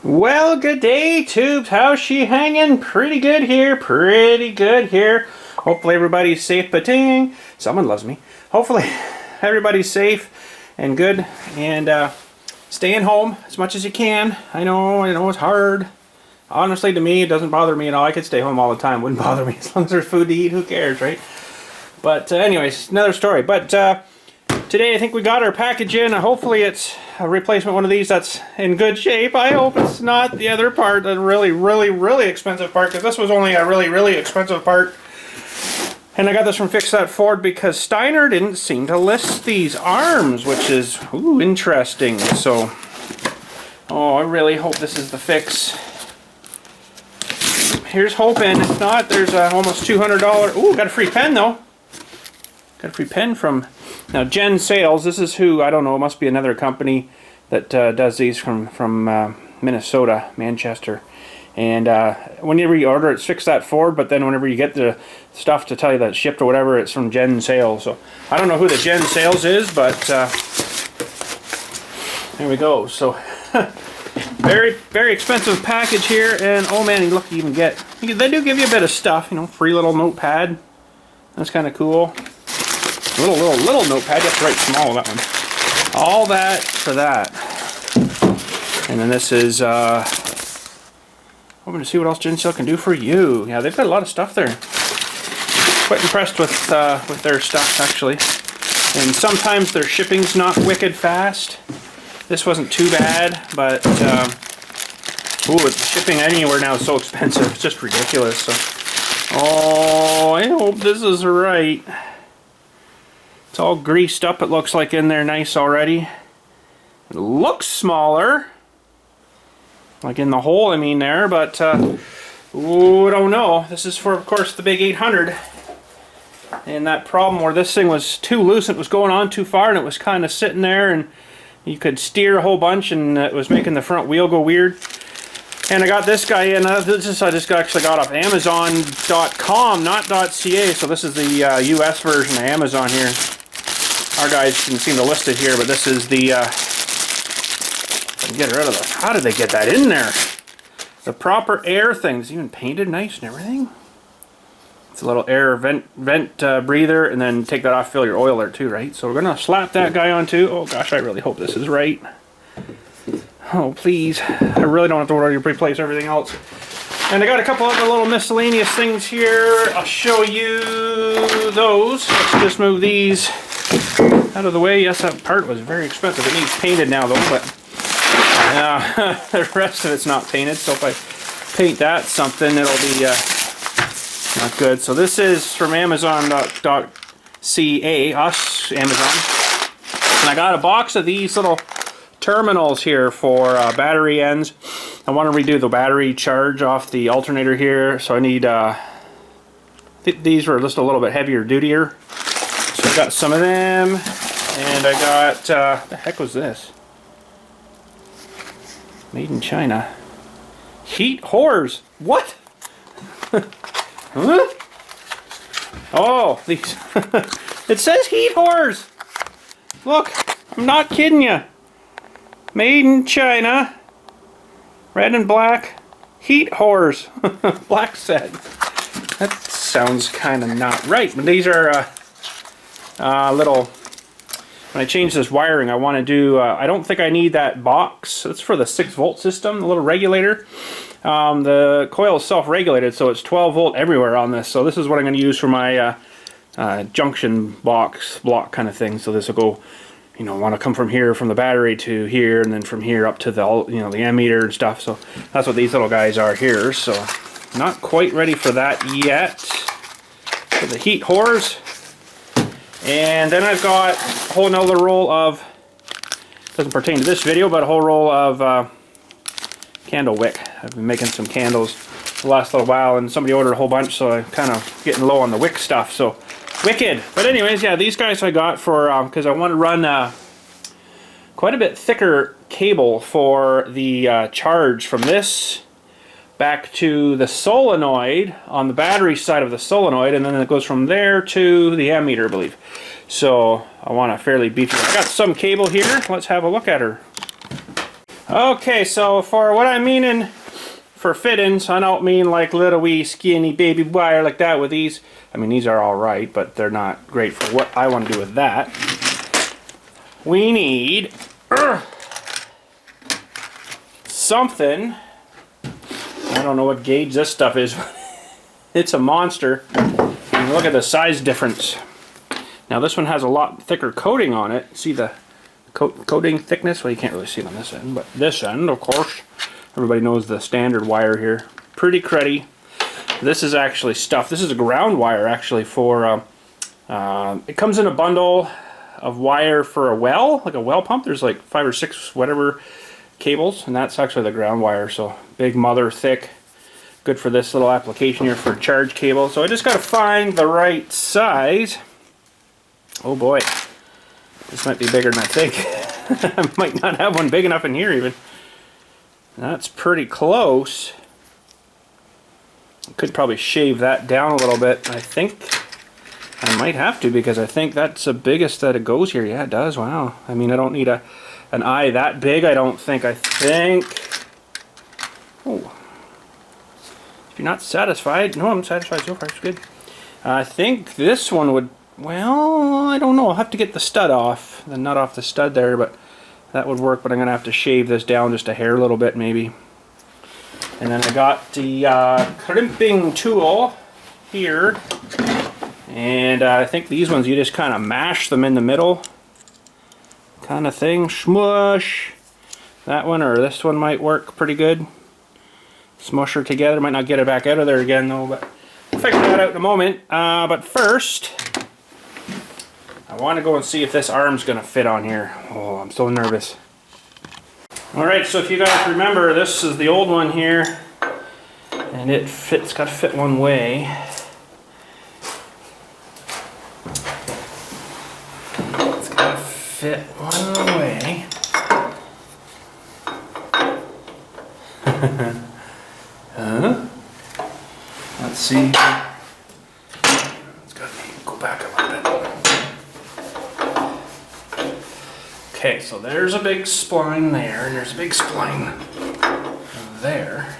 Well, good day, tubes. How's she hanging? Pretty good here. Pretty good here. Hopefully everybody's safe. But ding, someone loves me. Hopefully everybody's safe and good and staying home as much as you can. I know it's hard. Honestly, to me, it doesn't bother me at all. I could stay home all the time. Wouldn't bother me as long as there's food to eat. Who cares, right? But anyways, another story. But today I think we got our package in. Hopefully it's a replacement one of these that's in good shape. I hope it's not the other part, the really expensive part, because this was only a really expensive part. And I got this from Fix That Ford because Steiner didn't seem to list these arms, which is interesting. So, I really hope this is the fix. Here's hoping. If not, there's almost $200. Ooh, got a free pen though. Got a free pen from, now Jen Sales. This is who, I don't know, it must be another company that does these from Minnesota, Manchester. And whenever you order, it's Fix That Ford, but then whenever you get the stuff to tell you that it's shipped or whatever, it's from Jen Sales. So I don't know who the Jen Sales is, but there we go. So very expensive package here, and oh man, look, you even get, they do give you a bit of stuff, you know, free little notepad. That's kind of cool. Little notepad. You have to write small, that one. All that for that. And then this is hoping to see what else Jen Sales can do for you. Yeah, they've got a lot of stuff there. Quite impressed with their stuff, actually. And sometimes their shipping's not wicked fast. This wasn't too bad, but shipping anywhere now is so expensive. It's just ridiculous. So, I hope this is right. It's all greased up, it looks like, in there nice already. It looks smaller. Like in the hole, I mean, there, but don't know. This is for, of course, the big 800. And that problem where this thing was too loose, it was going on too far, and it was kind of sitting there, and you could steer a whole bunch, and it was making the front wheel go weird. And I got this guy in. I just actually got off Amazon.com, not .ca. So this is the US version of Amazon here. Our guys didn't seem to list it here, but this is the. Get rid of the. How did they get that in there? The proper air thing. It's even painted nice and everything. It's a little air vent breather, and then take that off, fill your oil there too, right? So we're gonna slap that guy on too. Oh gosh, I really hope this is right. Oh please, I really don't have to worry to replace everything else. And I got a couple other little miscellaneous things here. I'll show you those. Let's just move these out of the way. Yes, that part was very expensive. It needs painted now though, but the rest of it's not painted. So if I paint that something, it'll be not good. So this is from Amazon.ca, us, Amazon. And I got a box of these little terminals here for battery ends. I want to redo the battery charge off the alternator here, so I need these were just a little bit heavier dutier. So I got some of them, and I got the heck was this? Made in China. Heat whores. What? Huh? Oh, these. It says heat whores. Look, I'm not kidding you. Made in China. Red and black. Heat whores. Black set. That sounds kind of not right. But these are little. When I change this wiring, I want to do. I don't think I need that box. It's for the 6-volt system, the little regulator. The coil is self-regulated, so it's 12 volt everywhere on this. So this is what I'm going to use for my junction block kind of thing. So this will go, you know, want to come from here, from the battery to here, and then from here up to the, you know, the ammeter and stuff. So that's what these little guys are here. So not quite ready for that yet. For the heat whores. And then I've got a whole nother roll of, doesn't pertain to this video, but a whole roll of candle wick. I've been making some candles the last little while, and somebody ordered a whole bunch, so I'm kind of getting low on the wick stuff. So wicked. But anyways, yeah, these guys I got for because I want to run quite a bit thicker cable for the charge from this back to the solenoid on the battery side of the solenoid, and then it goes from there to the ammeter, I believe. So I want a fairly beefy. I got some cable here. Let's have a look at her. Okay, so for what I'm meaning for fittings, I don't mean like little wee skinny baby wire like that with these. I mean, these are all right, but they're not great for what I want to do with that. We need something. I don't know what gauge this stuff is. It's a monster. And look at the size difference. Now this one has a lot thicker coating on it. See the coating thickness? Well, you can't really see it on this end, but this end, of course, everybody knows the standard wire here. Pretty cruddy. This is actually stuff. This is a ground wire actually for, it comes in a bundle of wire for a well, like a well pump. There's like 5 or 6 whatever cables, and that's actually the ground wire. So big mother, thick. Good for this little application here for charge cable. So I just got to find the right size. Oh boy, this might be bigger than I think. I might not have one big enough in here even. That's pretty close. Could probably shave that down a little bit. I think I might have to, because I think that's the biggest that it goes here. Yeah, it does. Wow. I mean, I don't need an eye that big, I don't think. I think... Oh. If you're not satisfied... No, I'm satisfied so far. It's good. I think this one would... Well, I don't know. I'll have to get the stud off. The nut off the stud there, but that would work. But I'm going to have to shave this down just a hair a little bit, maybe. And then I got the crimping tool here. And I think these ones, you just kind of mash them in the middle. Kind of thing. Smush. That one or this one might work pretty good. Smush her together. Might not get it back out of there again though, but we'll figure that out in a moment. But first, I want to go and see if this arm's going to fit on here. Oh, I'm so nervous. Alright, so if you guys remember, this is the old one here. And it fits, got to fit one way. It's got to fit one way. Let's see. It's got to go back a little bit. Okay, so there's a big spline there, and there's a big spline there.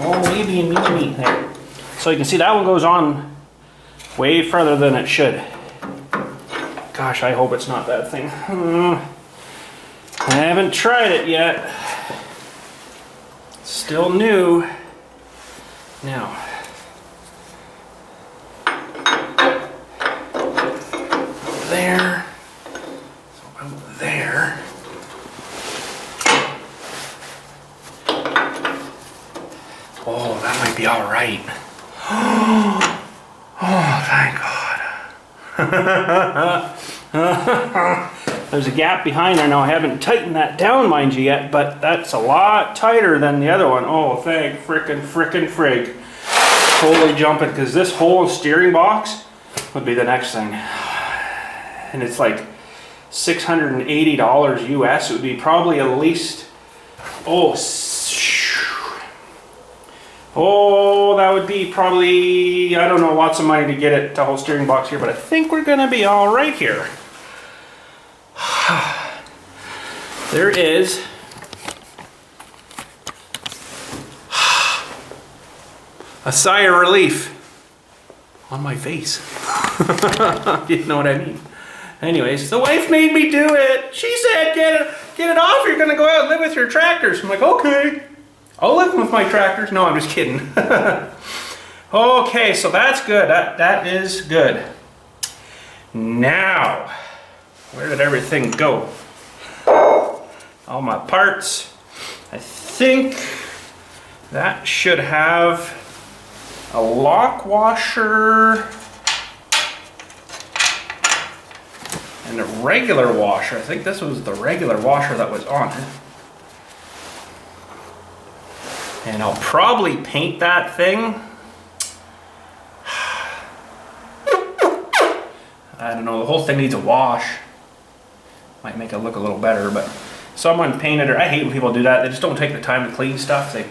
Oh, maybe and there. So you can see that one goes on way further than it should. Gosh, I hope it's not that thing. I haven't tried it yet. Still new. Now, there. So about there. Oh, that might be all right. Oh, thank God. There's a gap behind there now. I haven't tightened that down, mind you, yet, but that's a lot tighter than the other one. Oh, thank frickin' frig. Totally jumping, because this whole steering box would be the next thing. And it's like $680 US. It would be probably at least, that would be probably, I don't know, lots of money to get it, the whole steering box here, but I think we're gonna be all right here. There is a sigh of relief on my face. You know what I mean? Anyways, the wife made me do it. She said, get it off. You're gonna go out and live with your tractors. I'm like, okay, I'll live with my tractors. No, I'm just kidding. Okay, so that's good. That is good. Now, where did everything go? All my parts. I think that should have a lock washer and a regular washer. I think this was the regular washer that was on it. And I'll probably paint that thing. I don't know, the whole thing needs a wash. Might make it look a little better, but someone painted it. I hate when people do that. They just don't take the time to clean stuff. They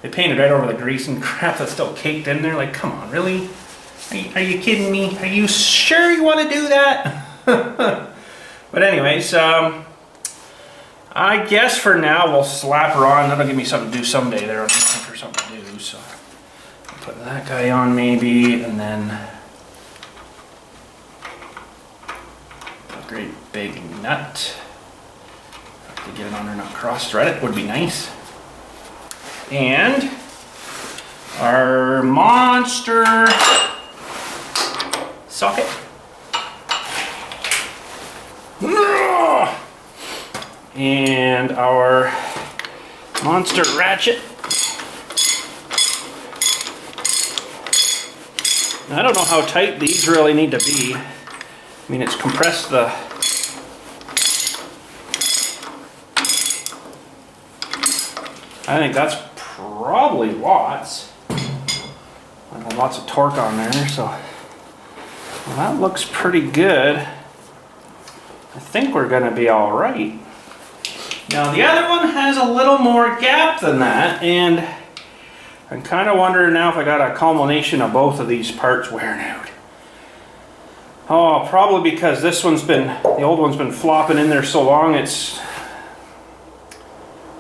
paint it right over the grease and crap that's still caked in there. Like, come on, really? Are you kidding me? Are you sure you want to do that? But anyways, I guess for now we'll slap her on. That'll give me something to do someday there. I'm looking for something to do, so I'll put that guy on maybe, and then a great big nut. To get it on there, not cross-thread it would be nice. And our monster socket. And our monster ratchet. I don't know how tight these really need to be. I mean, it's compressed the I think that's probably watts. I have lots of torque on there, so well, that looks pretty good. I think we're gonna be all right. Now the other one has a little more gap than that, and I'm kind of wondering now if I got a culmination of both of these parts wearing out. Oh, probably because this one's been, the old one's been flopping in there so long, it's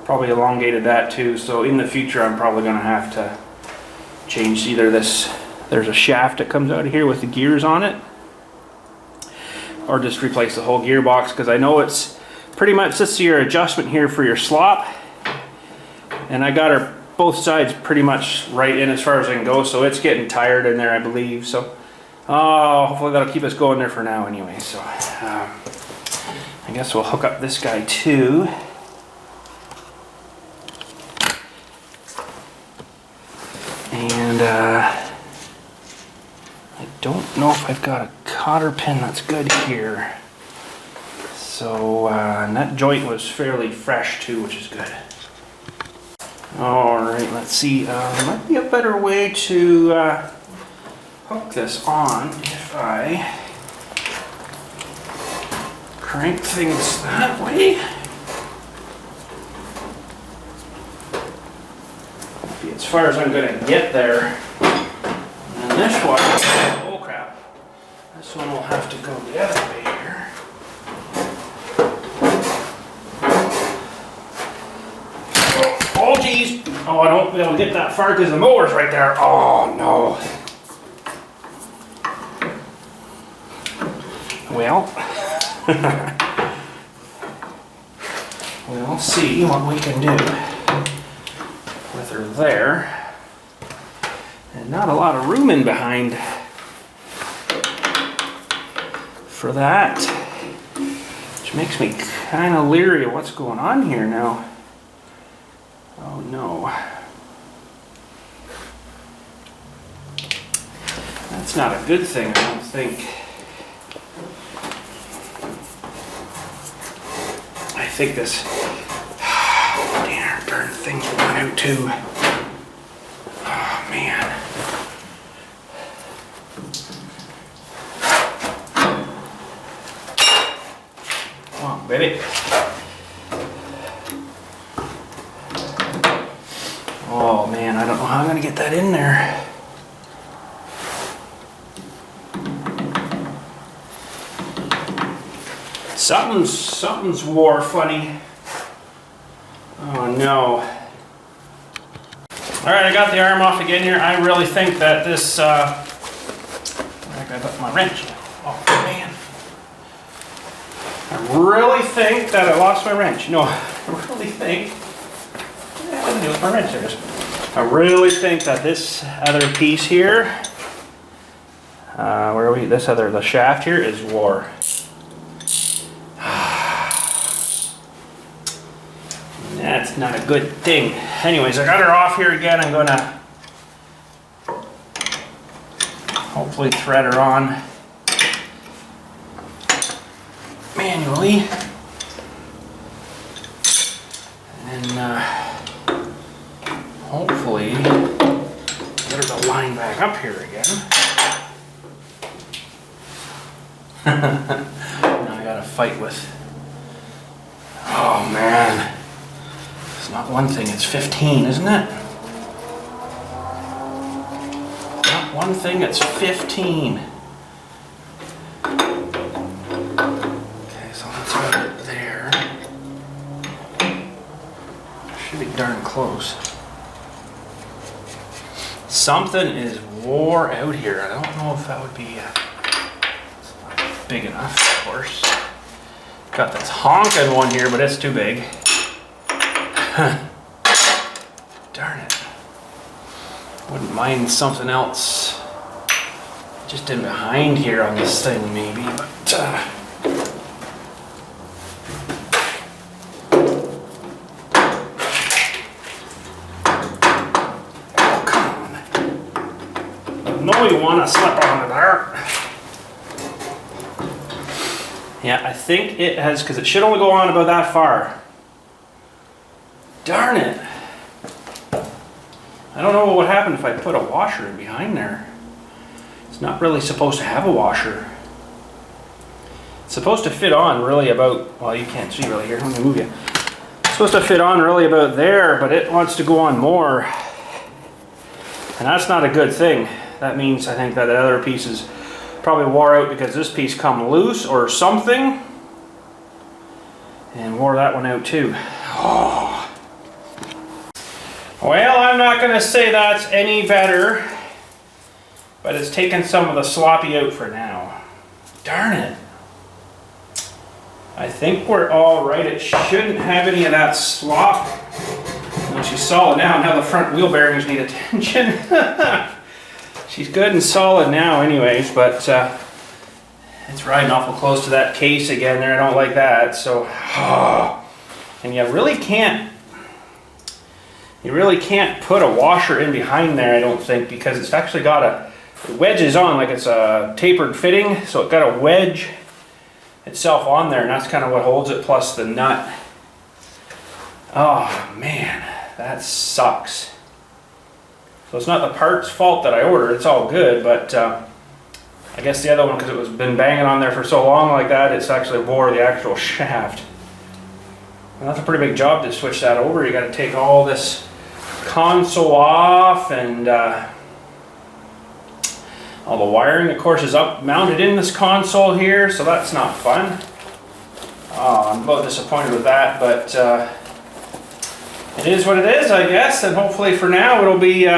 probably elongated that too. So in the future I'm probably gonna have to change either this, there's a shaft that comes out of here with the gears on it, or just replace the whole gearbox, because I know it's pretty much, this is your adjustment here for your slop, and I got her both sides pretty much right in as far as I can go, so it's getting tired in there, I believe. So hopefully that'll keep us going there for now anyway. So I guess we'll hook up this guy too. And I don't know if I've got a cotter pin that's good here. So that joint was fairly fresh too, which is good. Alright, let's see. There might be a better way to hook this on if I crank things that way. Maybe as far as I'm going to get there. And this one, oh crap, this one will have to go the other way here. Oh geez, oh I don't be able to get that far because the mower's right there. Oh no. Well, we'll see what we can do with her there. And not a lot of room in behind for that, which makes me kind of leery of what's going on here now. Oh no. That's not a good thing, I don't think. I think this darn thing's going out too. Oh man. Come on, baby. Oh man, I don't know how I'm gonna get that in there. Something's wore funny. Oh no. Alright, I got the arm off again here. I really think that this I got my wrench. Oh man. I really think that I lost my wrench. No, I really think I didn't use my wrench there. I really think that this other piece here, where are we? This other, the shaft here is wore. That's not a good thing. Anyways, I got her off here again. I'm gonna hopefully thread her on manually. And hopefully get her to line back up here again. Now I gotta fight with, oh man. It's not one thing, it's 15, isn't it? Not one thing, it's 15. Okay, so let's put it there. close. Something is wore out here. I don't know if that would be big enough, of course. Got this honking one here, but it's too big. Darn it. Wouldn't mind something else just in behind here on this thing maybe, but oh, come on. No, you want to slip onto there. Yeah, I think it has, because it should only go on about that far. Darn it. I don't know what would happen if I put a washer in behind there. It's not really supposed to have a washer. It's supposed to fit on really about, well, you can't see really here, let me move you. It's supposed to fit on really about there, but it wants to go on more. And that's not a good thing. That means I think that the other piece is probably wore out because this piece come loose or something. And wore that one out too. Oh. Well, I'm not going to say that's any better, but it's taken some of the sloppy out for now. Darn it. I think we're all right. It shouldn't have any of that slop. Well, she's solid now. Now the front wheel bearings need attention. She's good and solid now anyways, but it's riding awful close to that case again there. I don't like that. So, and you really can't put a washer in behind there, I don't think, because it's actually got it wedges on like it's a tapered fitting, so it got a wedge itself on there, and that's kind of what holds it, plus the nut. Oh man, that sucks. So it's not the part's fault that I ordered, it's all good, but I guess the other one, because it was been banging on there for so long like that, it's actually wore the actual shaft. And that's a pretty big job to switch that over. You got to take all this console off, and all the wiring, of course, is up mounted in this console here, so that's not fun. I'm about disappointed with that, but it is what it is, I guess, and hopefully for now it'll be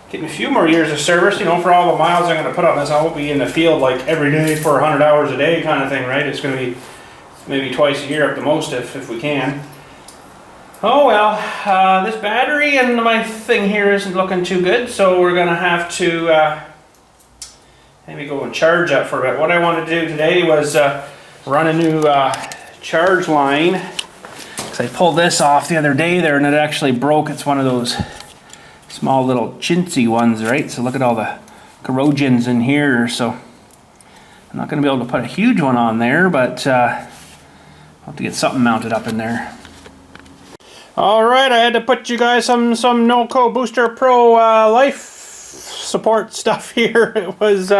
getting a few more years of service, you know, for all the miles I'm going to put on this. I won't be in the field like every day for 100 hours a day kind of thing, right? It's going to be maybe twice a year at the most if we can. Oh well, this battery and my thing here isn't looking too good, so we're going to have to maybe go and charge up for a bit. What I wanted to do today was run a new charge line, because I pulled this off the other day there and it actually broke. It's one of those small little chintzy ones, right? So look at all the corrosions in here. So I'm not going to be able to put a huge one on there, but I'll have to get something mounted up in there. Alright, I had to put you guys some NOCO Booster Pro life support stuff here. It was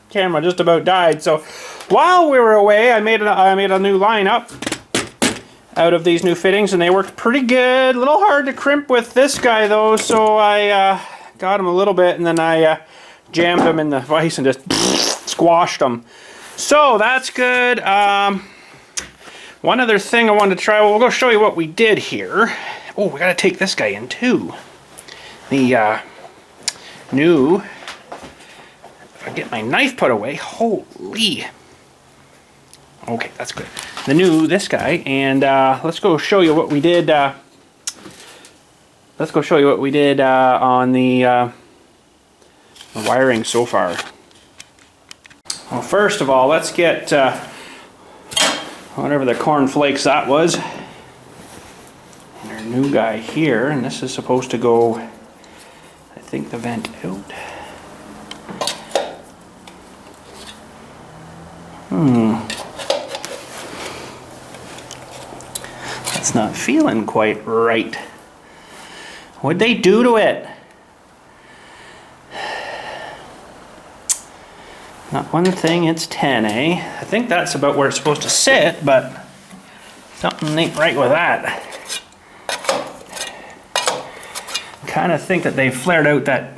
camera just about died. So while we were away, I made a new lineup out of these new fittings, and they worked pretty good. A little hard to crimp with this guy though, so I got him a little bit, and then I jammed him in the vise and just squashed him. So that's good. One other thing I wanted to try, well, we'll go show you what we did here. Oh, we gotta take this guy in too. The new, if I get my knife put away, holy. Okay, that's good. This guy, and let's go show you what we did. Let's go show you what we did on the wiring so far. Well, first of all, let's get whatever the corn flakes that was. And our new guy here, and this is supposed to go, I think, the vent out. That's not feeling quite right. What'd they do to it? Not one thing, it's 10, eh? I think that's about where it's supposed to sit, but something ain't right with that. Kind of think that they flared out that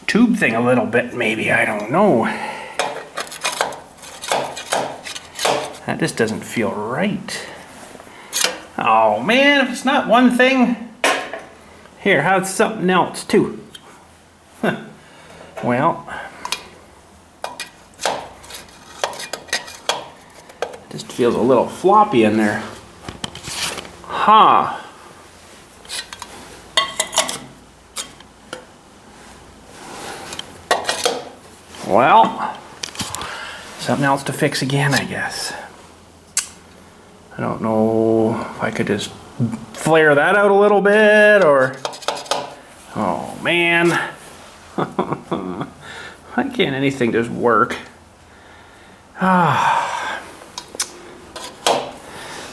tube thing a little bit, maybe, I don't know. That just doesn't feel right. Oh man, if it's not one thing, Here, how's something else too? Well, just feels a little floppy in there. Huh. Well, something else to fix again, I guess. I don't know if I could just flare that out a little bit, or... Oh, man. Why can't anything just work? Well,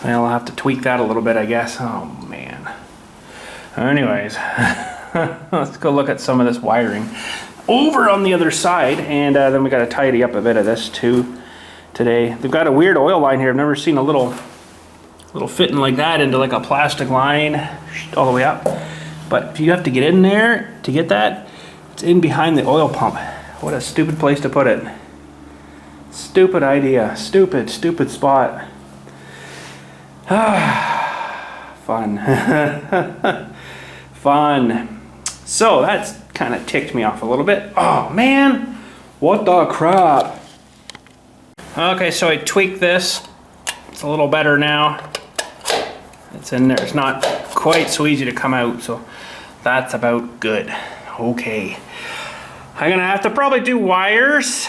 I'll have to tweak that a little bit, I guess. Oh, man. Anyways, let's go look at some of this wiring over on the other side, and then we got to tidy up a bit of this too today. They've got a weird oil line here. I've never seen a little fitting like that into like a plastic line all the way up. But if you have to get in there to get that, it's in behind the oil pump. What a stupid place to put it. Stupid idea. Stupid spot. Fun. Fun. So that's kind of ticked me off a little bit. Oh man, what the crap. Okay, so I tweaked this. It's a little better now. It's in there. It's not quite so easy to come out, so that's about good. Okay. I'm gonna have to probably do wires.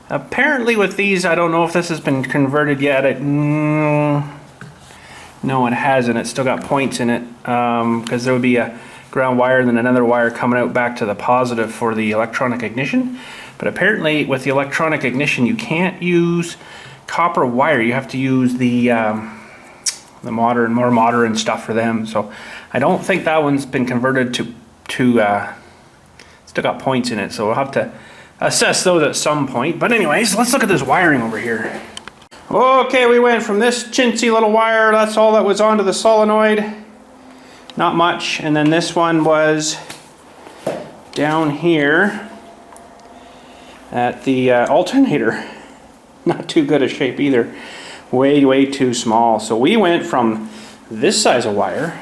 Apparently with these, I don't know if this has been converted yet. No, it hasn't. It's still got points in it, because there would be a ground wire and then another wire coming out back to the positive for the electronic ignition. But apparently with the electronic ignition, you can't use copper wire. You have to use the more modern stuff for them. So I don't think that one's been converted to still got points in it. So we'll have to assess those at some point. But anyways, let's look at this wiring over here. Okay, we went from this chintzy little wire, that's all that was onto the solenoid. Not much. And then this one was down here at the alternator. Not too good a shape either. Way too small. So we went from this size of wire,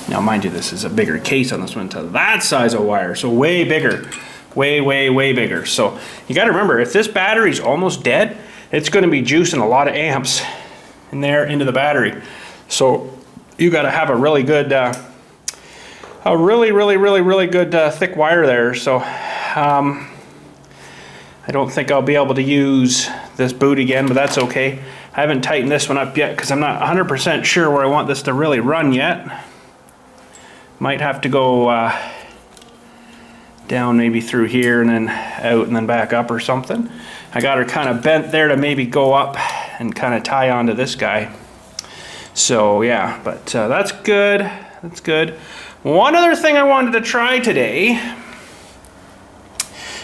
now mind you this is a bigger case on this one, to that size of wire. So way bigger. Way bigger. So you got to remember, if this battery's almost dead, it's going to be juicing a lot of amps in there into the battery. So you got to have a really good, really good thick wire there. So I don't think I'll be able to use this boot again, but that's okay. I haven't tightened this one up yet because I'm not 100% sure where I want this to really run yet. Might have to go down maybe through here and then out and then back up or something. I got her kind of bent there to maybe go up and kind of tie onto this guy. So yeah, but that's good. That's good. One other thing I wanted to try today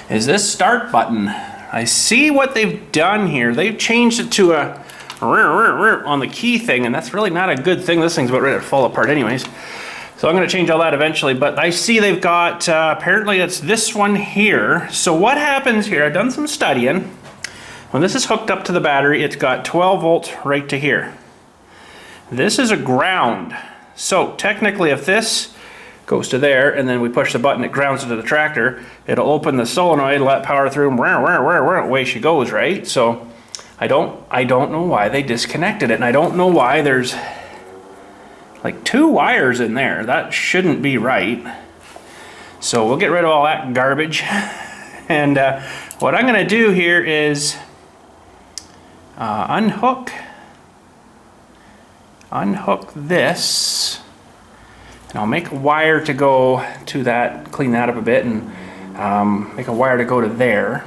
is this start button. I see what they've done here. They've changed it to a on the key thing, and that's really not a good thing. This thing's about ready to fall apart anyways. So I'm going to change all that eventually, but I see they've got, apparently it's this one here. So what happens here, I've done some studying. When this is hooked up to the battery, it's got 12 volts right to here. This is a ground. So technically if this goes to there and then we push the button, it grounds it to the tractor, it'll open the solenoid, let power through, and away she goes, right? So I don't know why they disconnected it, and I don't know why there's like 2 wires in there. That shouldn't be right. So we'll get rid of all that garbage. And what I'm going to do here is unhook this. And I'll make a wire to go to that, clean that up a bit, and make a wire to go to there.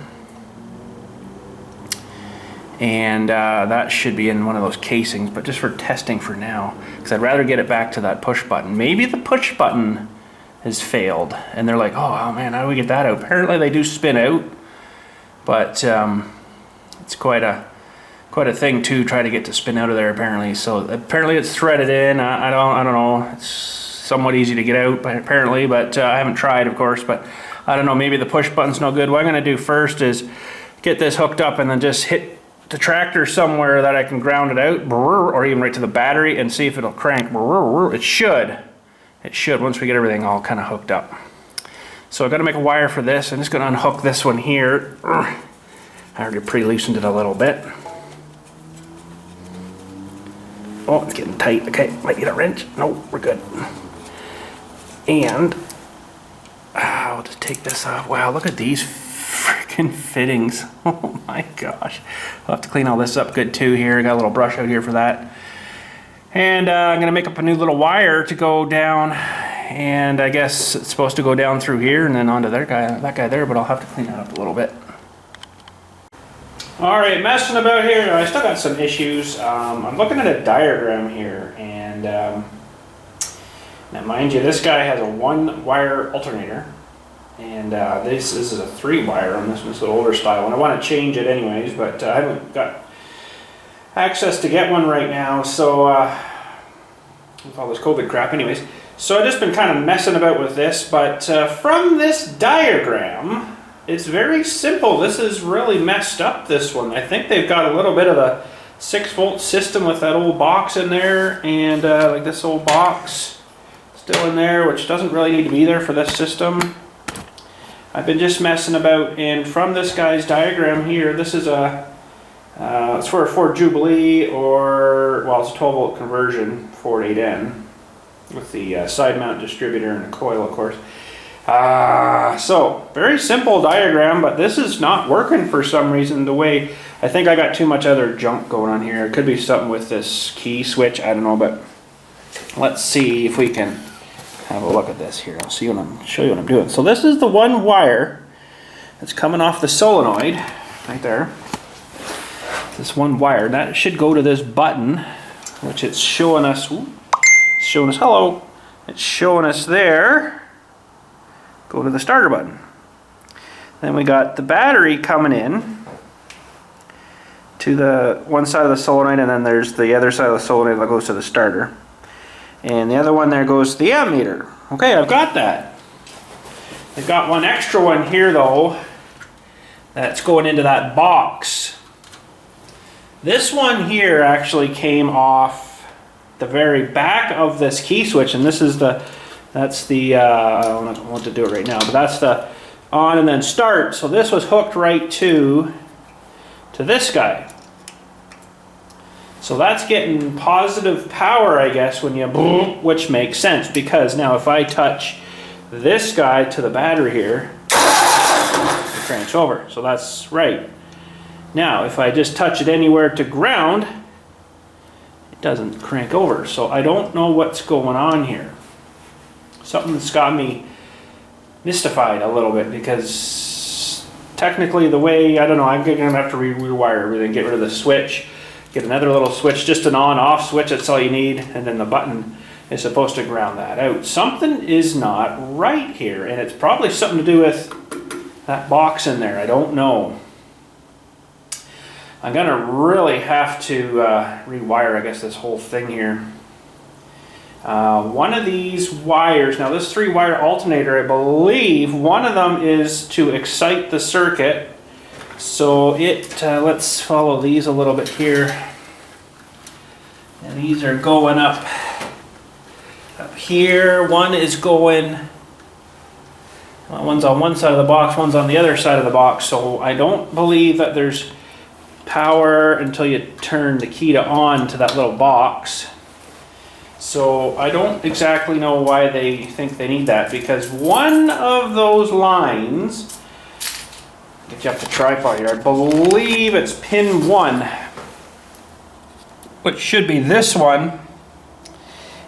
And that should be in one of those casings, but just for testing for now, because I'd rather get it back to that push button. Maybe the push button has failed, and they're like, oh man, how do we get that out? Apparently they do spin out, but it's quite a thing to try to get to spin out of there apparently. So apparently it's threaded in. I don't know. It's somewhat easy to get out, but apparently, but I haven't tried, of course. But I don't know. Maybe the push button's no good. What I'm going to do first is get this hooked up and then just hit the tractor somewhere that I can ground it out, or even right to the battery and see if it'll crank. It should. It should once we get everything all kind of hooked up. So I've got to make a wire for this. I'm just going to unhook this one here. I already pre-loosened it a little bit. Oh, it's getting tight. Okay, might need a wrench. No, we're good. And I'll just take this off. Wow, look at these freaking fittings. Oh my gosh. I'll have to clean all this up good too here. I got a little brush out here for that. And I'm going to make up a new little wire to go down. And I guess it's supposed to go down through here and then onto that guy there, but I'll have to clean that up a little bit. Alright, messing about here. I still got some issues. I'm looking at a diagram here, and now mind you, this guy has a 1-wire alternator, and this is a 3-wire on this little older style, and I want to change it anyways, but I haven't got access to get one right now, so with all this COVID crap anyways. So I've just been kind of messing about with this, but from this diagram, it's very simple. This is really messed up, this one. I think they've got a little bit of a 6-volt system with that old box in there, and like this old box still in there, which doesn't really need to be there for this system. I've been just messing about, and from this guy's diagram here, this is it's for a Ford Jubilee, or, well, it's a 12-volt conversion, Ford 8N, with the side mount distributor and a coil, of course. So, very simple diagram, but this is not working for some reason the way. I think I got too much other junk going on here. It could be something with this key switch, I don't know, but let's see if we can have a look at this here. I'll show you what I'm doing. So this is the 1 wire that's coming off the solenoid, right there. This 1 wire, that should go to this button, which it's showing us, hello, it's showing us there. Go to the starter button. Then we got the battery coming in to the one side of the solenoid, and then there's the other side of the solenoid that goes to the starter. And the other one there goes to the ammeter. Okay, I've got that. I've got one extra one here though that's going into that box. This one here actually came off the very back of this key switch, and this is that's the, I don't want to do it right now, but that's the on and then start. So this was hooked right to this guy. So that's getting positive power, I guess, when you boom, which makes sense, because now if I touch this guy to the battery here, it cranks over. So that's right. Now, if I just touch it anywhere to ground, it doesn't crank over. So I don't know what's going on here. Something that's got me mystified a little bit, because technically the way, I don't know, I'm going to have to rewire everything, get rid of the switch, get another little switch, just an on-off switch, that's all you need, and then the button is supposed to ground that out. Something is not right here, and it's probably something to do with that box in there. I don't know. I'm going to really have to rewire, I guess, this whole thing here. One of these wires, now this 3-wire alternator, I believe one of them is to excite the circuit. So let's follow these a little bit here. And these are going up here. One is going, one's on one side of the box, one's on the other side of the box. So I don't believe that there's power until you turn the key to on to that little box. So I don't exactly know why they think they need that, because one of those lines, get you up to tripod here, I believe it's pin 1, which should be this one,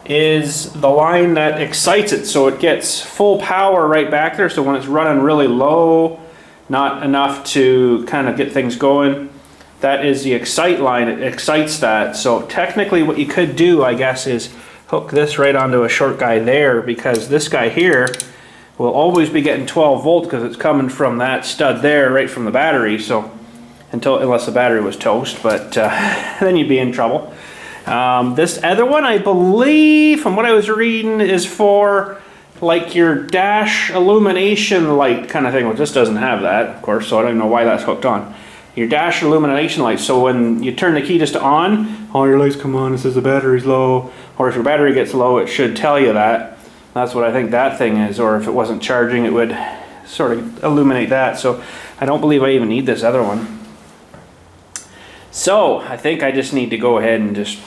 is the line that excites it, so it gets full power right back there. So when it's running really low, not enough to kind of get things going, that is the excite line. It excites that. So technically what you could do, I guess, is hook this right onto a short guy there, because this guy here will always be getting 12 volt because it's coming from that stud there, right from the battery. So unless the battery was toast, but then you'd be in trouble. This other one, I believe, from what I was reading, is for like your dash illumination light kind of thing. Well, this doesn't have that, of course, so I don't know why that's hooked on. your dash illumination lights. So when you turn the key just to on, all your lights come on. It says the battery's low, or if your battery gets low, it should tell you that. That's what I think that thing is. Or if it wasn't charging, it would sort of illuminate that. So I don't believe I even need this other one. So I think I just need to go ahead and just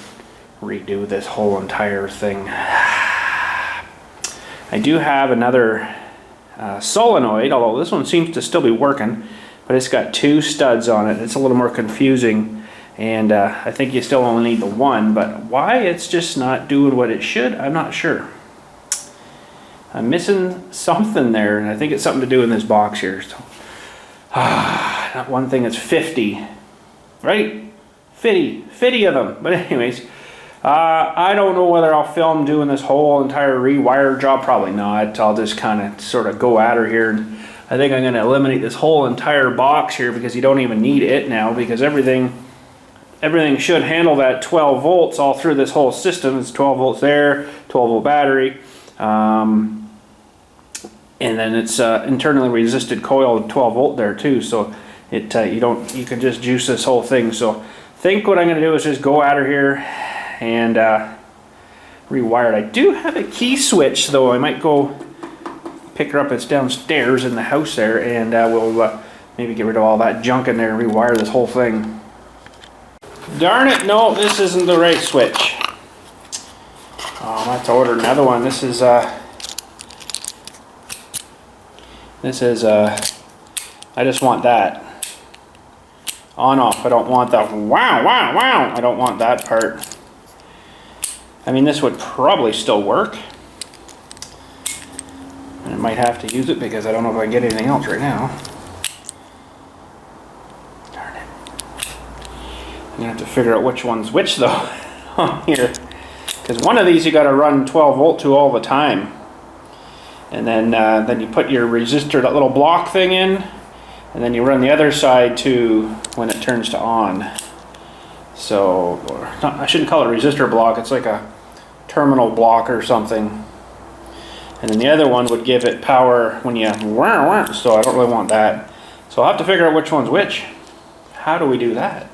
redo this whole entire thing. I do have another solenoid, although this one seems to still be working, but it's got 2 studs on it. It's a little more confusing, and I think you still only need the one, but why it's just not doing what it should, I'm not sure. I'm missing something there, and I think it's something to do in this box here. So, that one thing is 50, right? 50 of them. But anyways, I don't know whether I'll film doing this whole entire rewire job. Probably not. I'll just kind of sort of go at her here. And I think I'm going to eliminate this whole entire box here because you don't even need it now, because everything should handle that 12 volts all through this whole system. It's 12 volts there, 12 volt battery. And then it's internally resisted coil of 12 volt there too, so it you can just juice this whole thing. So I think what I'm going to do is just go at her here and rewire it. I do have a key switch though. I might go pick her up. It's downstairs in the house there, and we'll maybe get rid of all that junk in there and rewire this whole thing. Darn it, no, this isn't the right switch. Oh, I have to order another one. This is I just want that on off. I don't want that wow. I don't want that part. I mean, this would probably still work, and I might have to use it because I don't know if I can get anything else right now. Darn it. I'm gonna have to figure out which one's which though on here, because one of these you got to run 12 volt to all the time. And then you put your resistor, that little block thing in, and then you run the other side to when it turns to on. So, I shouldn't call it a resistor block, it's like a terminal block or something. And then the other one would give it power when you, so I don't really want that. So I'll have to figure out which one's which. How do we do that?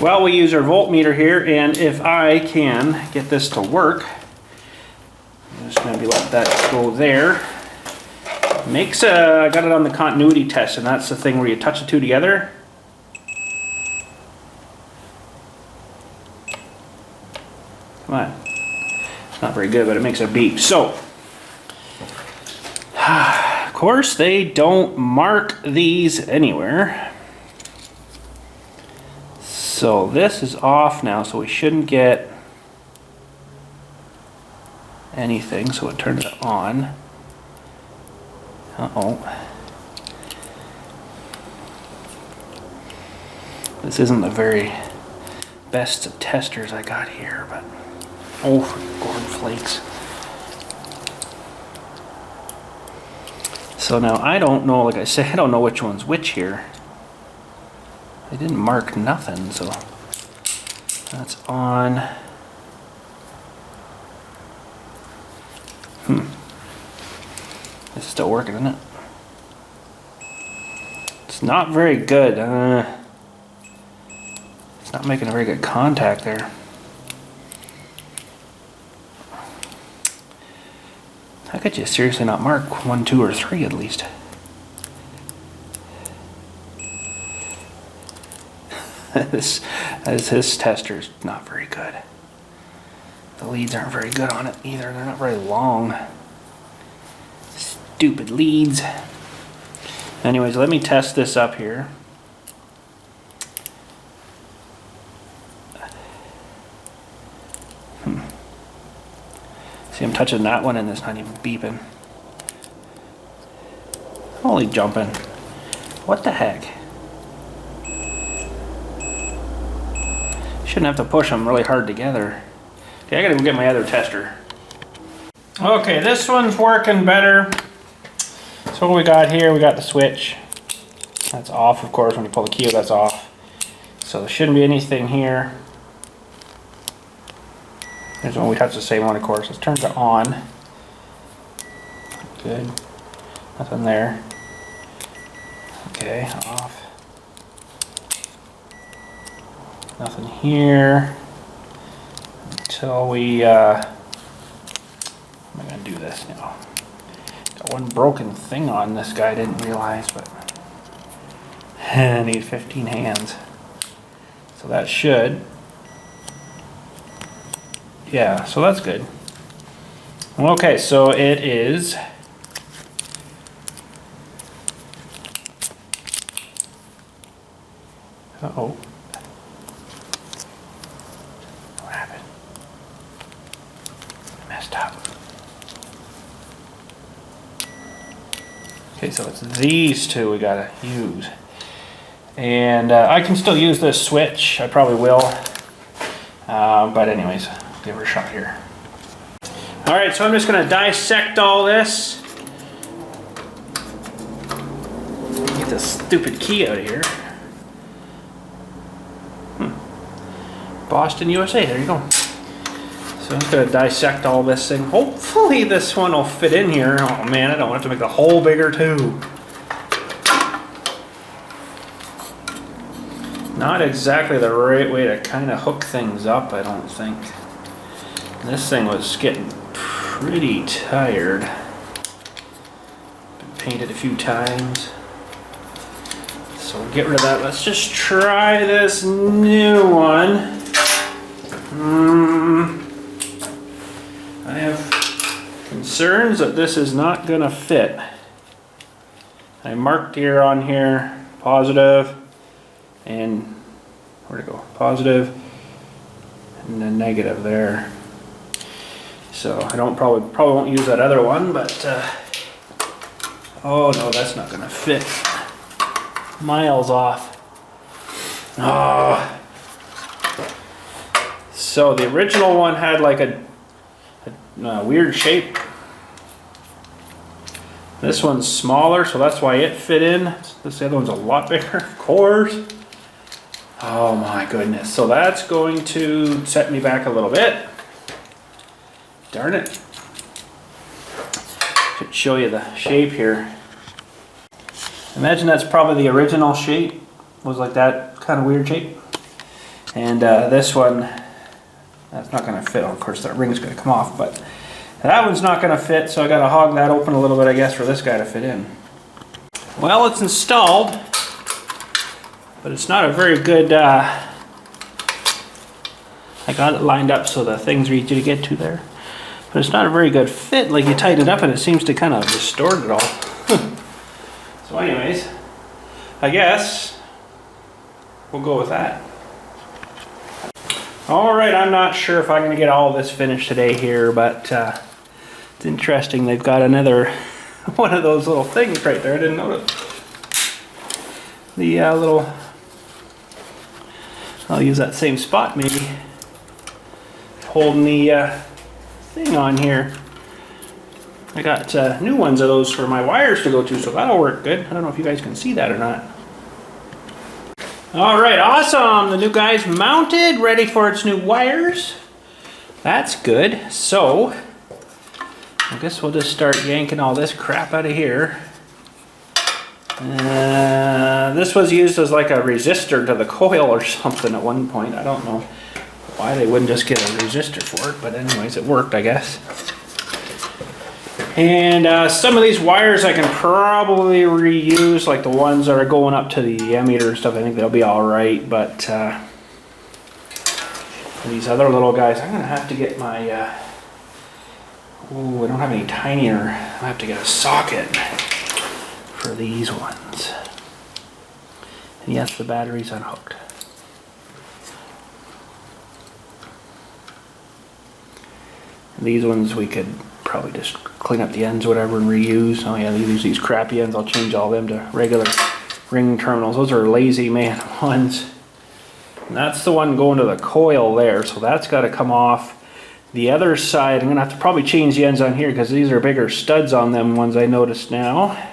Well, we use our voltmeter here, and if I can get this to work, just maybe let that go there. I got it on the continuity test, and that's the thing where you touch the two together. Come on. It's not very good, but it makes a beep. So, of course, they don't mark these anywhere. So this is off now, so we shouldn't get anything, so it turns it on. This isn't the very best of testers I got here, but oh, corn flakes. So now I don't know, like I said, I don't know which one's which here. They didn't mark nothing, so that's on. It's still working, isn't it? It's not very good. It's not making a very good contact there. How could you seriously not mark 1, 2, or 3 at least? This tester's not very good. The leads aren't very good on it either. They're not very long. Stupid leads. Anyways, let me test this up here. See, I'm touching that one and it's not even beeping. Holy jumping. What the heck? Shouldn't have to push them really hard together. Okay, I gotta go get my other tester. Okay, this one's working better. So what we got here, we got the switch. That's off, of course. When you pull the key out, that's off. So there shouldn't be anything here. There's one, we touch the same one, of course. Let's turn it on. Good. Nothing there. Okay, off. Nothing here until we, how am I gonna do this now? Got one broken thing on this guy, I didn't realize, but I need 15 hands. So that should, yeah, so that's good. Okay, so it is uh-oh. What happened? I messed up. Okay, so it's these two we gotta use. And I can still use this switch. I probably will. But anyways, give her a shot here. Alright, so I'm just gonna dissect all this. Get this stupid key out of here. Boston, USA, there you go. So I'm just going to dissect all this thing. Hopefully this one will fit in here. Oh man, I don't want to make the hole bigger too. Not exactly the right way to kind of hook things up, I don't think. This thing was getting pretty tired. Been painted a few times. So we'll get rid of that. Let's just try this new one. I have concerns that this is not going to fit. I marked here on here positive and where'd it go? Positive and then negative there. So I don't probably won't use that other one, but oh no, that's not going to fit. Miles off. Oh. So the original one had like a weird shape. This one's smaller, so that's why it fit in. This other one's a lot bigger, of course. Oh my goodness. So that's going to set me back a little bit. Darn it. Should show you the shape here. Imagine that's probably the original shape. Was like that kind of weird shape. And this one, that's not going to fit. Of course, that ring's going to come off, but that one's not going to fit, so I got to hog that open a little bit, I guess, for this guy to fit in. Well, it's installed, but it's not a very good, I got it lined up so the thing's easy to get to there, but it's not a very good fit. Like, you tighten it up and it seems to kind of distort it all. So anyways, I guess we'll go with that. Alright, I'm not sure if I'm going to get all this finished today here, but it's interesting. They've got another one of those little things right there. I didn't notice. The little, I'll use that same spot maybe, holding the thing on here. I got new ones of those for my wires to go to, so that'll work good. I don't know if you guys can see that or not. Alright, awesome! The new guy's mounted, ready for its new wires. That's good. So, I guess we'll just start yanking all this crap out of here. This was used as like a resistor to the coil or something at one point. I don't know why they wouldn't just get a resistor for it, but anyways, it worked, I guess. And some of these wires I can probably reuse, like the ones that are going up to the ammeter and stuff. I think they'll be alright, but these other little guys, I'm going to have to get my, ooh, I don't have any tinier. I'll have to get a socket for these ones. And yes, the battery's unhooked. And these ones we could probably just clean up the ends, whatever, and reuse. Oh yeah, they use these crappy ends. I'll change all them to regular ring terminals. Those are lazy man ones. And that's the one going to the coil there, so that's got to come off. The other side, I'm gonna have to probably change the ends on here because these are bigger studs on them ones I noticed now.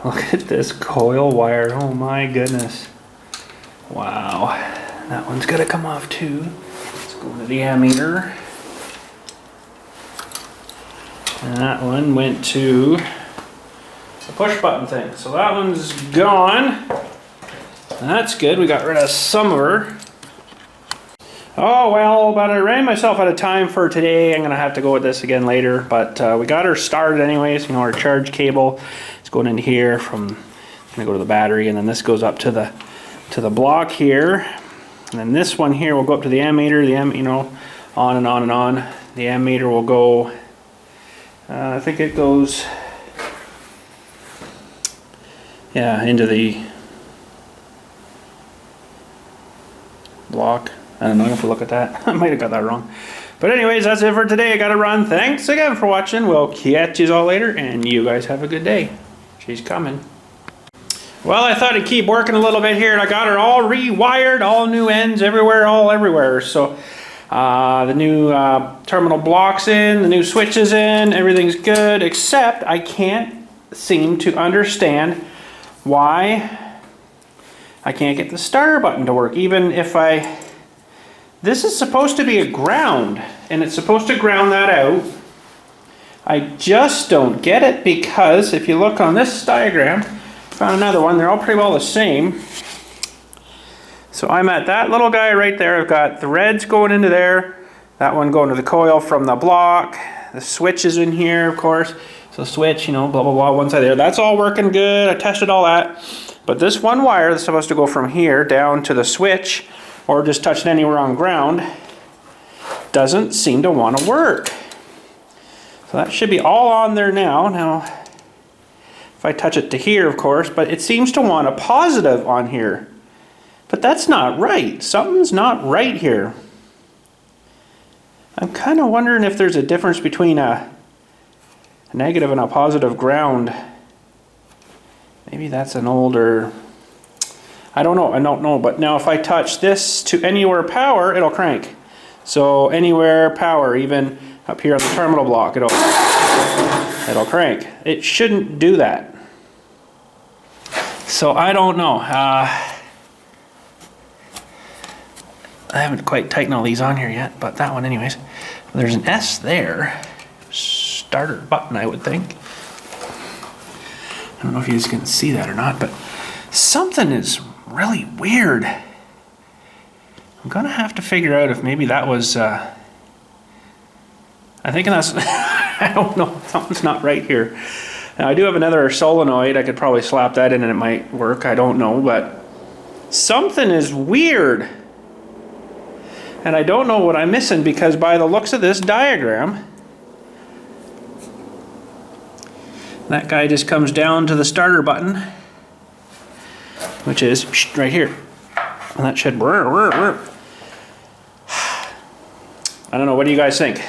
Look at this coil wire. Oh my goodness. Wow. That one's got to come off too. Let's go to the ammeter. And that one went to, I push button thing. So that one's gone. That's good. We got rid of some of her. Oh well, but I ran myself out of time for today. I'm gonna have to go with this again later. But we got her started anyways. You know, our charge cable is going into here. Gonna go to the battery, and then this goes up to the block here, and then this one here will go up to the ammeter. You know, on and on and on. The ammeter will go. I think it goes. Yeah, into the block. I don't know if we look at that. I might have got that wrong. But anyways, that's it for today. I gotta run. Thanks again for watching. We'll catch you all later, and you guys have a good day. She's coming. Well, I thought I'd keep working a little bit here, and I got her all rewired, all new ends everywhere, all everywhere. So the new terminal blocks in, the new switches in, everything's good, except I can't seem to understand why I can't get the starter button to work. Even if this is supposed to be a ground, and it's supposed to ground that out. I just don't get it, because if you look on this diagram, found another one, they're all pretty well the same. So I'm at that little guy right there. I've got the reds going into there, that one going to the coil from the block, the switch is in here, of course. So switch, you know, blah, blah, blah, one side there. That's all working good. I tested all that. But this one wire that's supposed to go from here down to the switch, or just touch it anywhere on ground, doesn't seem to want to work. So that should be all on there now. Now, if I touch it to here, of course, but it seems to want a positive on here. But that's not right. Something's not right here. I'm kind of wondering if there's a difference between a negative and a positive ground. Maybe that's an older... I don't know, but now if I touch this to anywhere power, it'll crank. So anywhere power, even up here on the terminal block, it'll crank. It shouldn't do that. So I don't know. I haven't quite tightened all these on here yet, but that one anyways. There's an S there. Starter button, I would think. I don't know if you guys can see that or not, but something is really weird. I'm gonna have to figure out if maybe that was I think that's I don't know, something's not right here. Now I do have another solenoid. I could probably slap that in and it might work. I don't know, but something is weird, and I don't know what I'm missing, because by the looks of this diagram, that guy just comes down to the starter button, which is right here. And that should... I don't know, what do you guys think?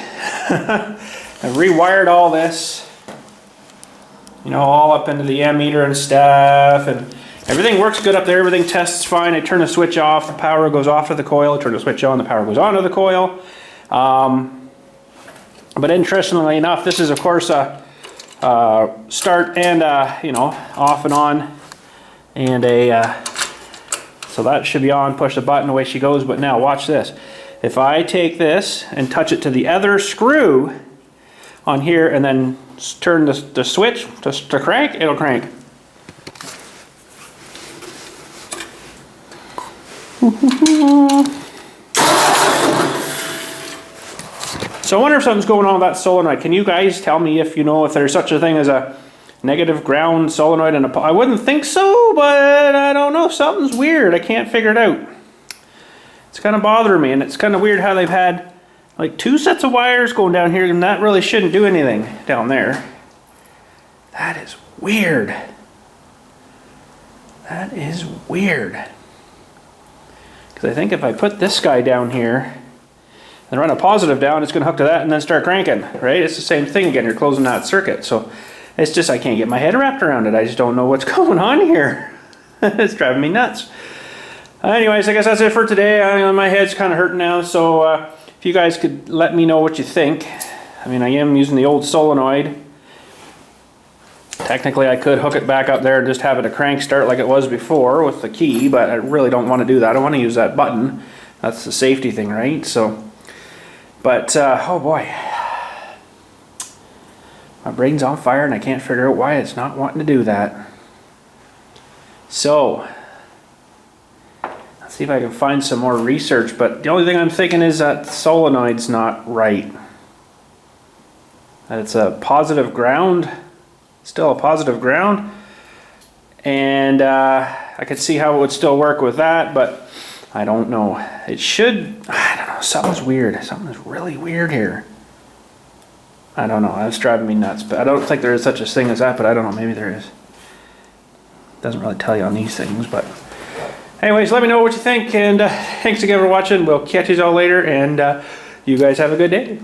I've rewired all this, you know, all up into the ammeter and stuff, and everything works good up there. Everything tests fine. I turn the switch off, the power goes off to the coil. I turn the switch on, the power goes on to the coil. But interestingly enough, this is of course a start and you know, off and on, and so that should be on. Push the button, away she goes. But now watch this. If I take this and touch it to the other screw on here, and then turn the switch to crank, it'll crank. So I wonder if something's going on with that solenoid. Can you guys tell me if you know if there's such a thing as a negative ground solenoid and I wouldn't think so, but I don't know. Something's weird. I can't figure it out. It's kind of bothering me, and it's kind of weird how they've had like two sets of wires going down here, and that really shouldn't do anything down there. That is weird. That is weird. Because I think if I put this guy down here and run a positive down, it's going to hook to that and then start cranking, right? It's the same thing again. You're closing that circuit. So it's just, I can't get my head wrapped around it. I just don't know what's going on here. It's driving me nuts. Anyways, I guess that's it for today. My head's kind of hurting now, so if you guys could let me know what you think. I mean, I am using the old solenoid. Technically, I could hook it back up there and just have it a crank start like it was before with the key, but I really don't want to do that. I don't want to use that button. That's the safety thing, right? So, but, oh boy. My brain's on fire and I can't figure out why it's not wanting to do that. So, let's see if I can find some more research, but the only thing I'm thinking is that the solenoid's not right. That it's a positive ground, still a positive ground, and I could see how it would still work with that, but I don't know. It should, I don't know, something's weird. Something's really weird here. I don't know, that's driving me nuts, but I don't think there is such a thing as that, but I don't know, maybe there is. Doesn't really tell you on these things, but anyways, let me know what you think, and thanks again for watching. We'll catch you all later, and you guys have a good day.